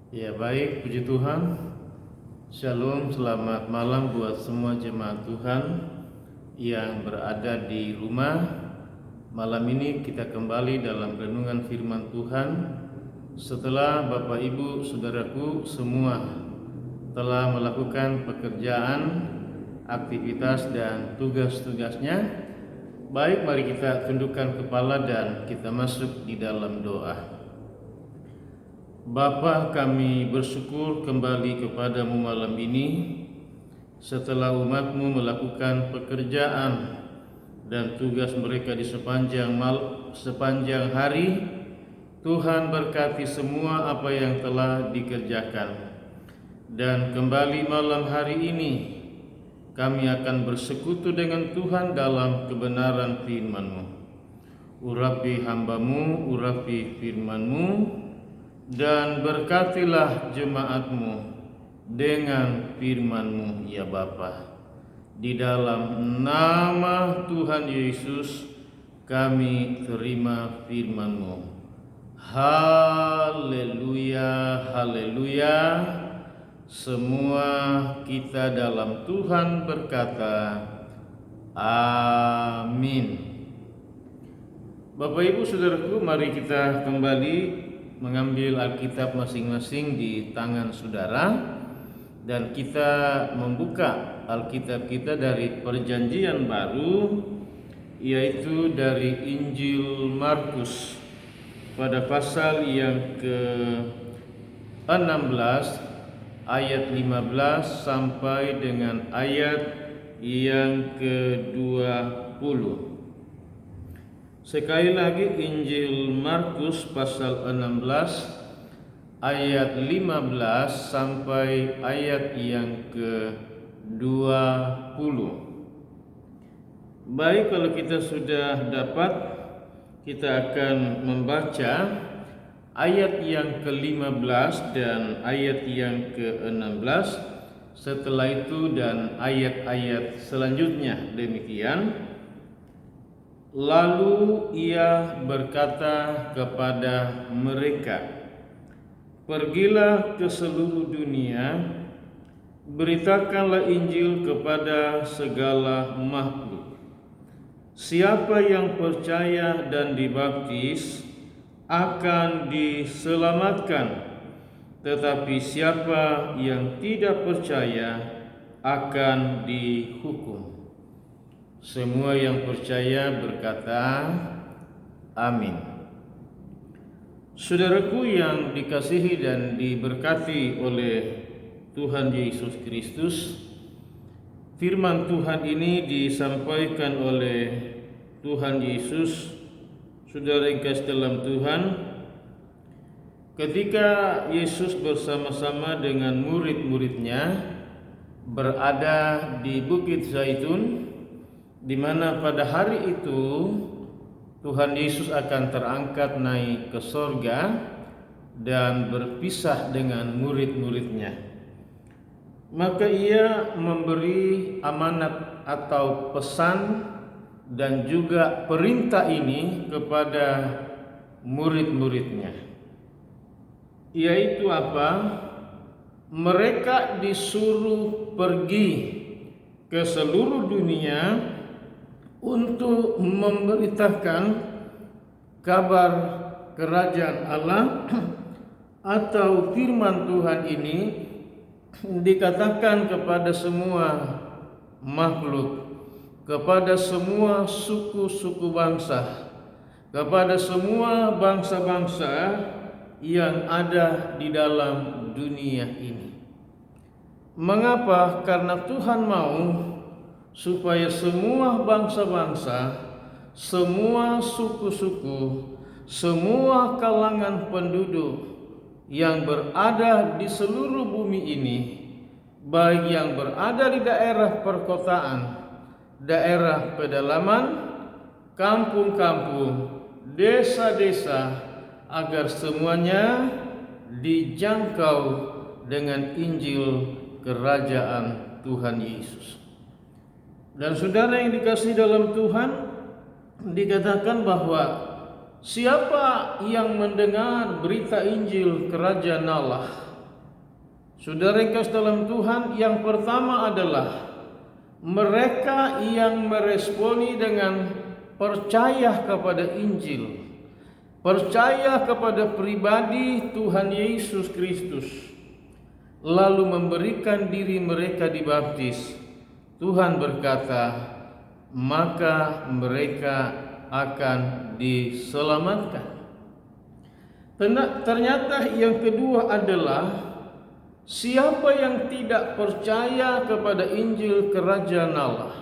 Ya baik, puji Tuhan. Shalom, selamat malam buat semua jemaat Tuhan yang berada di rumah. Malam ini kita kembali dalam renungan firman Tuhan. Setelah Bapak Ibu Saudaraku semua telah melakukan pekerjaan, aktivitas dan tugas-tugasnya, baik mari kita tundukkan kepala dan kita masuk di dalam doa. Bapa, kami bersyukur kembali kepadamu malam ini setelah umatmu melakukan pekerjaan dan tugas mereka di sepanjang hari. Tuhan berkati semua apa yang telah dikerjakan. Dan kembali malam hari ini kami akan bersekutu dengan Tuhan dalam kebenaran firman-Mu. Urapi hamba-Mu, urapi firman-Mu, dan berkatilah jemaat-Mu dengan firman-Mu ya Bapa. Di dalam nama Tuhan Yesus kami terima firman-Mu. Haleluya, haleluya. Semua kita dalam Tuhan berkata amin. Bapak Ibu Saudaraku, mari kita kembali mengambil Alkitab masing-masing di tangan saudara dan kita membuka Alkitab kita dari Perjanjian Baru, yaitu dari Injil Markus pada pasal yang ke-16 ayat 15 sampai dengan ayat yang ke-20. Sekali lagi, Injil Markus pasal 16 ayat 15 sampai ayat yang ke-20. Baik, kalau kita sudah dapat, kita akan membaca ayat yang ke-15 dan ayat yang ke-16. Setelah itu dan ayat-ayat selanjutnya demikian. Lalu ia berkata kepada mereka, "Pergilah ke seluruh dunia, beritakanlah Injil kepada segala makhluk. Siapa yang percaya dan dibaptis akan diselamatkan, tetapi siapa yang tidak percaya akan dihukum." Semua yang percaya berkata amin. Saudaraku yang dikasihi dan diberkati oleh Tuhan Yesus Kristus, firman Tuhan ini disampaikan oleh Tuhan Yesus, saudara yang kasih dalam Tuhan, ketika Yesus bersama-sama dengan murid-muridnya berada di Bukit Zaitun, di mana pada hari itu Tuhan Yesus akan terangkat naik ke sorga dan berpisah dengan murid-muridnya. Maka ia memberi amanat atau pesan dan juga perintah ini kepada murid-muridnya, yaitu apa? Mereka disuruh pergi ke seluruh dunia untuk memberitakan kabar kerajaan Allah atau firman Tuhan ini dikatakan kepada semua makhluk, kepada semua suku-suku bangsa, kepada semua bangsa-bangsa yang ada di dalam dunia ini. Mengapa? Karena Tuhan mau supaya semua bangsa-bangsa, semua suku-suku, semua kalangan penduduk yang berada di seluruh bumi ini, baik yang berada di daerah perkotaan, daerah pedalaman, kampung-kampung, desa-desa, agar semuanya dijangkau dengan Injil kerajaan Tuhan Yesus. Dan saudara yang dikasihi dalam Tuhan, dikatakan bahwa siapa yang mendengar berita Injil kerajaan Allah, Saudara yang kasih dalam Tuhan, yang pertama adalah mereka yang meresponi dengan percaya kepada Injil, percaya kepada pribadi Tuhan Yesus Kristus, lalu memberikan diri mereka dibaptis. Tuhan berkata, maka mereka akan diselamatkan. Ternyata yang kedua adalah siapa yang tidak percaya kepada Injil Kerajaan Allah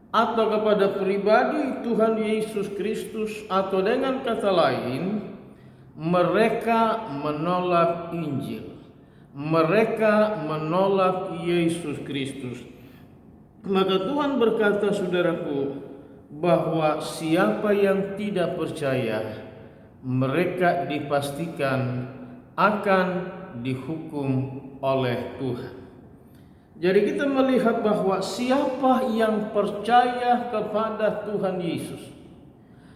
atau kepada pribadi Tuhan Yesus Kristus, atau dengan kata lain, mereka menolak Injil, mereka menolak Yesus Kristus. Maka Tuhan berkata, saudaraku, bahwa siapa yang tidak percaya, mereka dipastikan akan dihukum oleh Tuhan. Jadi kita melihat bahwa siapa yang percaya kepada Tuhan Yesus,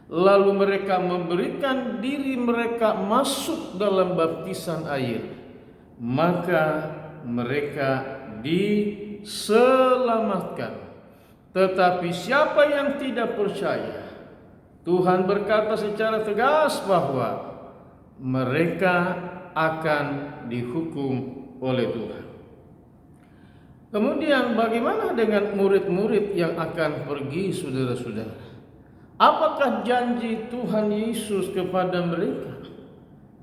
lalu mereka memberikan diri mereka masuk dalam baptisan air, maka mereka diselamatkan. Tetapi siapa yang tidak percaya, Tuhan berkata secara tegas bahwa mereka akan dihukum oleh Tuhan. Kemudian bagaimana dengan murid-murid yang akan pergi, saudara-saudara? Apakah janji Tuhan Yesus kepada mereka?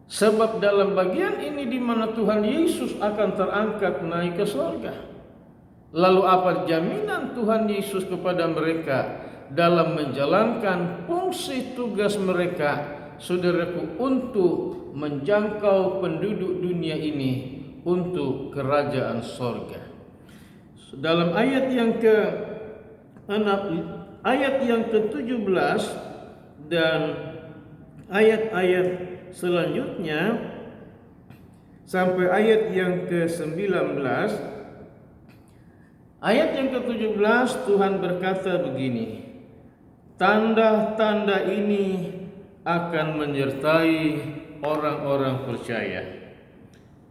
Sebab dalam bagian ini di mana Tuhan Yesus akan terangkat naik ke surga. Lalu apa jaminan Tuhan Yesus kepada mereka dalam menjalankan fungsi tugas mereka, saudaraku, untuk menjangkau penduduk dunia ini untuk kerajaan sorga? Dalam ayat yang ke-17 dan ayat-ayat selanjutnya sampai ayat yang ke-19, ayat yang ke-17 Tuhan berkata begini, tanda-tanda ini akan menyertai orang-orang percaya.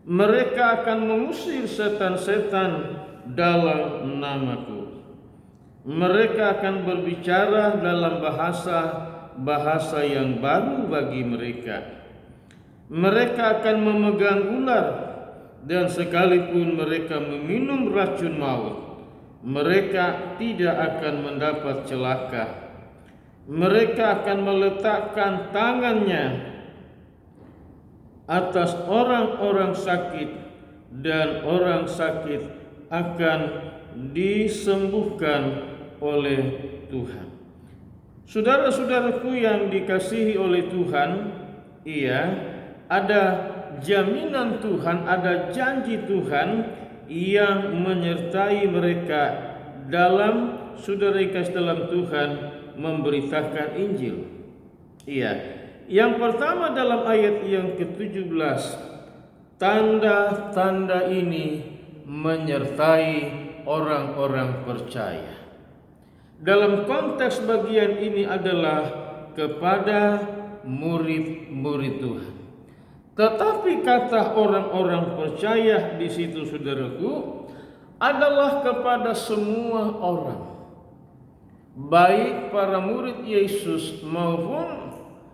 Mereka akan mengusir setan-setan dalam namaku. Mereka akan berbicara dalam bahasa yang baru bagi mereka. Mereka akan memegang ular, dan sekalipun mereka meminum racun maut, mereka tidak akan mendapat celaka. Mereka akan meletakkan tangannya atas orang-orang sakit, dan orang sakit akan disembuhkan oleh Tuhan. Saudara-saudaraku yang dikasihi oleh Tuhan, ada jaminan Tuhan, ada janji Tuhan yang menyertai mereka dalam, saudara kasih dalam Tuhan, memberitakan Injil. Yang pertama dalam ayat yang ke-17, tanda-tanda ini menyertai orang-orang percaya. Dalam konteks bagian ini adalah kepada murid-murid Tuhan. Tetapi kata orang-orang percaya di situ, saudaraku, adalah kepada semua orang, baik para murid Yesus maupun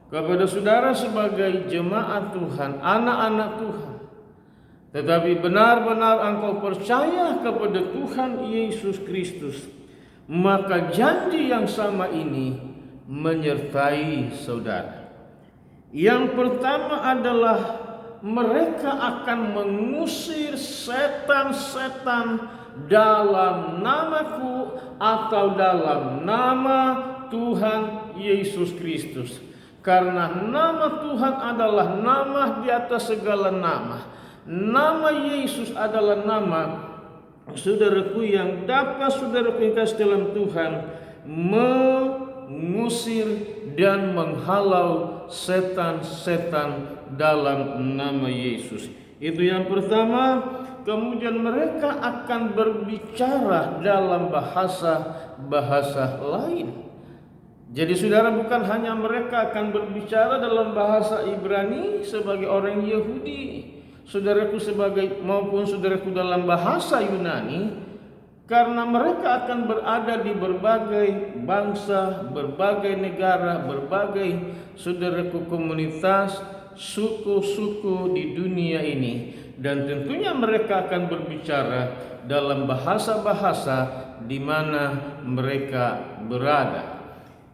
kepada saudara sebagai jemaat Tuhan, anak-anak Tuhan. Tetapi benar-benar engkau percaya kepada Tuhan Yesus Kristus, maka janji yang sama ini menyertai saudara. Yang pertama adalah mereka akan mengusir setan-setan dalam namaku atau dalam nama Tuhan Yesus Kristus. Karena nama Tuhan adalah nama di atas segala nama. Nama Yesus adalah nama, saudaraku, yang dapat saudaraku yang kasih dalam Tuhan mengusir dan menghalau setan-setan dalam nama Yesus. Itu yang pertama. Kemudian mereka akan berbicara dalam bahasa lain. Jadi saudara, bukan hanya mereka akan berbicara dalam bahasa Ibrani sebagai orang Yahudi, saudaraku maupun saudaraku dalam bahasa Yunani, karena mereka akan berada di berbagai bangsa, berbagai negara, berbagai saudaraku komunitas, suku-suku di dunia ini, dan tentunya mereka akan berbicara dalam bahasa-bahasa di mana mereka berada.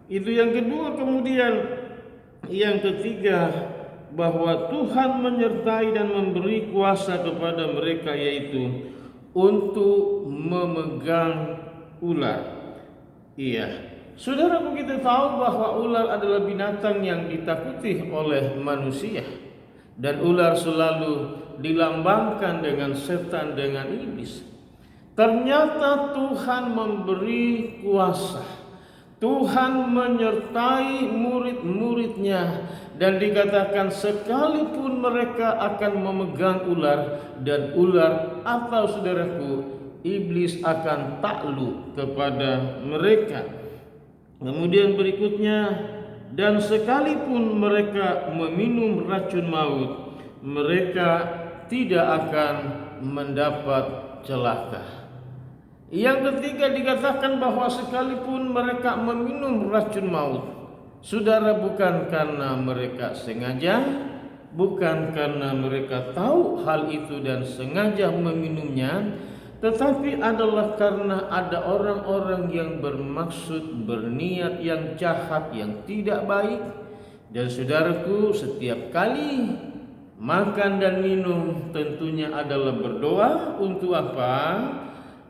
Itu yang kedua. Kemudian yang ketiga, bahwa Tuhan menyertai dan memberi kuasa kepada mereka, yaitu untuk memegang ular. Iya, saudaraku, kita tahu bahwa ular adalah binatang yang ditakuti oleh manusia, dan ular selalu dilambangkan dengan setan, dengan iblis. Ternyata Tuhan memberi kuasa, Tuhan menyertai murid-muridnya, dan dikatakan sekalipun mereka akan memegang ular, dan ular atau saudaraku iblis akan takluk kepada mereka. Kemudian berikutnya, dan sekalipun mereka meminum racun maut, mereka tidak akan mendapat celaka. Yang ketiga dikatakan bahwa sekalipun mereka meminum racun maut, saudara, bukan karena mereka sengaja, bukan karena mereka tahu hal itu dan sengaja meminumnya, tetapi adalah karena ada orang-orang yang bermaksud, berniat yang jahat, yang tidak baik. Dan saudaraku, setiap kali makan dan minum tentunya adalah berdoa untuk apa?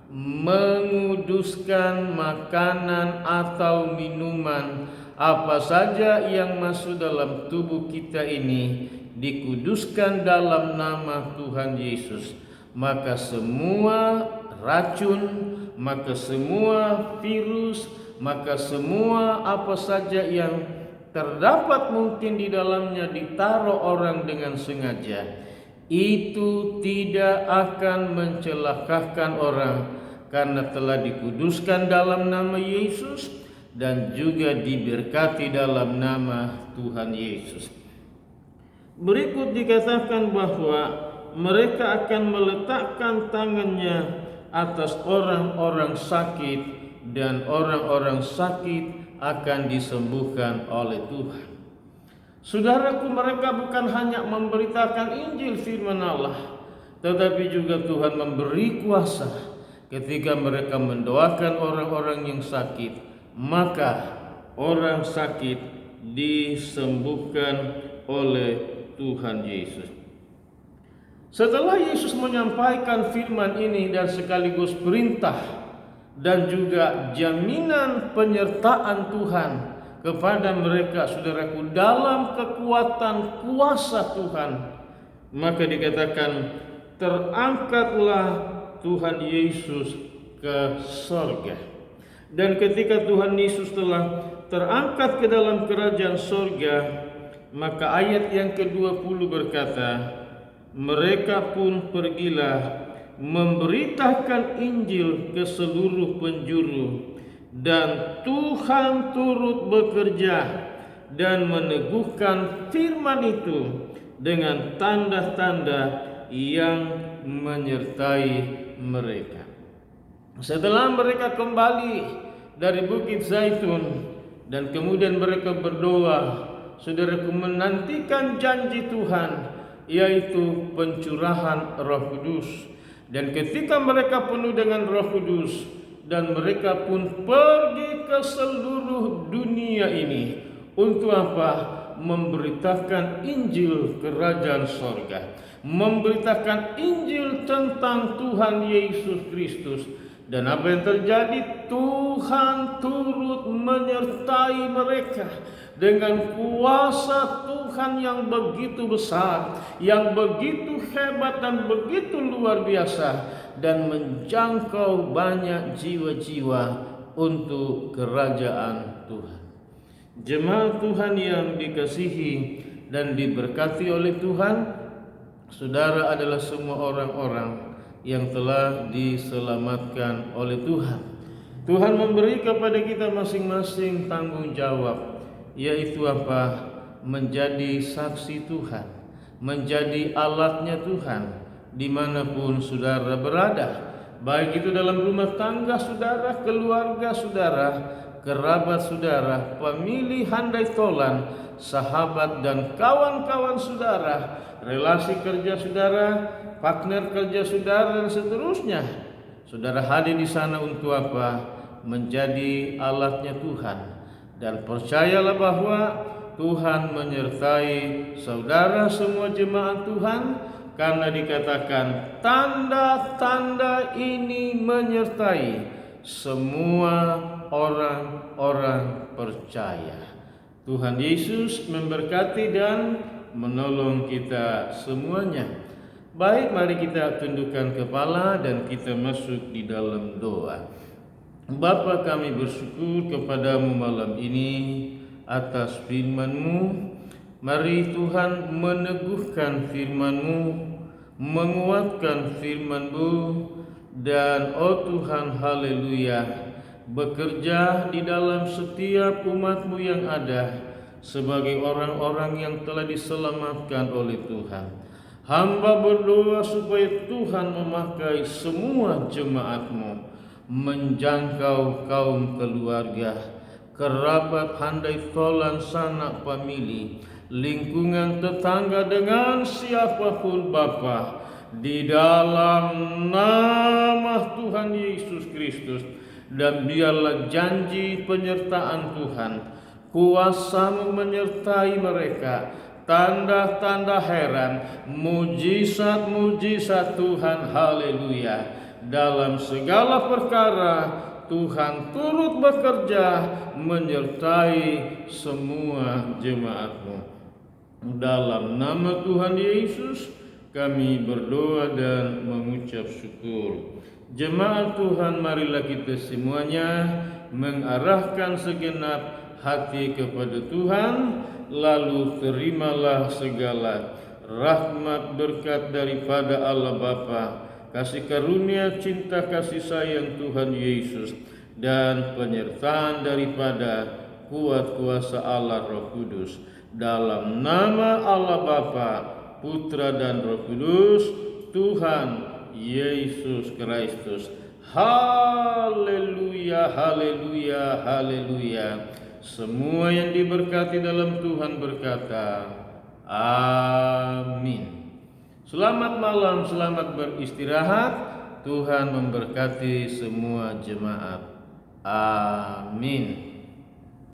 Menguduskan makanan atau minuman apa saja yang masuk dalam tubuh kita ini, dikuduskan dalam nama Tuhan Yesus. Maka semua racun, maka semua virus, maka semua apa saja yang terdapat mungkin di dalamnya ditaruh orang dengan sengaja, itu tidak akan mencelakakan orang, karena telah dikuduskan dalam nama Yesus dan juga diberkati dalam nama Tuhan Yesus. Berikut dikatakan bahwa mereka akan meletakkan tangannya atas orang-orang sakit, dan orang-orang sakit akan disembuhkan oleh Tuhan. Saudaraku, mereka bukan hanya memberitakan Injil firman Allah, tetapi juga Tuhan memberi kuasa. Ketika mereka mendoakan orang-orang yang sakit, maka orang sakit disembuhkan oleh Tuhan Yesus. Setelah Yesus menyampaikan firman ini dan sekaligus perintah dan juga jaminan penyertaan Tuhan kepada mereka, saudaraku, dalam kekuatan kuasa Tuhan, maka dikatakan terangkatlah Tuhan Yesus ke sorga. Dan ketika Tuhan Yesus telah terangkat ke dalam kerajaan sorga, maka ayat yang ke-20 berkata, mereka pun pergilah memberitakan Injil ke seluruh penjuru, dan Tuhan turut bekerja dan meneguhkan firman itu dengan tanda-tanda yang menyertai mereka. Setelah mereka kembali dari Bukit Zaitun dan kemudian mereka berdoa, saudaraku, menantikan janji Tuhan, yaitu pencurahan Roh Kudus. Dan ketika mereka penuh dengan Roh Kudus, dan mereka pun pergi ke seluruh dunia ini untuk apa? Memberitakan Injil kerajaan sorga, memberitakan Injil tentang Tuhan Yesus Kristus. Dan apa yang terjadi? Tuhan turut menyertai mereka dengan kuasa Tuhan yang begitu besar, yang begitu hebat dan begitu luar biasa, dan menjangkau banyak jiwa-jiwa untuk kerajaan Tuhan. Jemaat Tuhan yang dikasihi dan diberkati oleh Tuhan, saudara adalah semua orang-orang yang telah diselamatkan oleh Tuhan. Tuhan memberi kepada kita masing-masing tanggung jawab, yaitu apa? Menjadi saksi Tuhan. menjadi alatnya Tuhan dimanapun saudara berada, baik itu dalam rumah tangga saudara, keluarga saudara, kerabat saudara, pemilih handai tolan, sahabat dan kawan-kawan saudara, relasi kerja saudara, partner kerja saudara, dan seterusnya. Saudara hadir di sana untuk apa? Menjadi alatnya Tuhan. Dan percayalah bahwa Tuhan menyertai saudara semua jemaat Tuhan, karena dikatakan tanda-tanda ini menyertai semua orang-orang percaya. Tuhan Yesus memberkati dan menolong kita semuanya. Baik, mari kita tundukkan kepala dan kita masuk di dalam doa. Bapa, kami bersyukur kepadamu malam ini atas firman-Mu. Mari Tuhan meneguhkan firman-Mu, menguatkan firman-Mu, dan oh Tuhan, haleluya, bekerja di dalam setiap umat-Mu yang ada sebagai orang-orang yang telah diselamatkan oleh Tuhan. Hamba berdoa supaya Tuhan memakai semua jemaat-Mu menjangkau kaum keluarga, kerabat, handai tolan, sanak famili, lingkungan tetangga, dengan siapapun Bapa, di dalam nama Tuhan Yesus Kristus. Dan biarlah janji penyertaan Tuhan, kuasa-Mu menyertai mereka, tanda-tanda heran, mujizat-mujizat Tuhan, haleluya. Dalam segala perkara Tuhan turut bekerja menyertai semua jemaat-Mu. Dalam nama Tuhan Yesus kami berdoa dan mengucap syukur. Jemaat Tuhan, marilah kita semuanya mengarahkan segenap hati kepada Tuhan, lalu terimalah segala rahmat berkat daripada Allah Bapa, kasih karunia, cinta kasih sayang Tuhan Yesus, dan penyertaan daripada kuat kuasa Allah Roh Kudus. Dalam nama Allah Bapa, Putra dan Roh Kudus, Tuhan Yesus Kristus. Haleluya, haleluya, haleluya. Semua yang diberkati dalam Tuhan berkata, amin. Selamat malam, selamat beristirahat. Tuhan memberkati semua jemaat. Amin.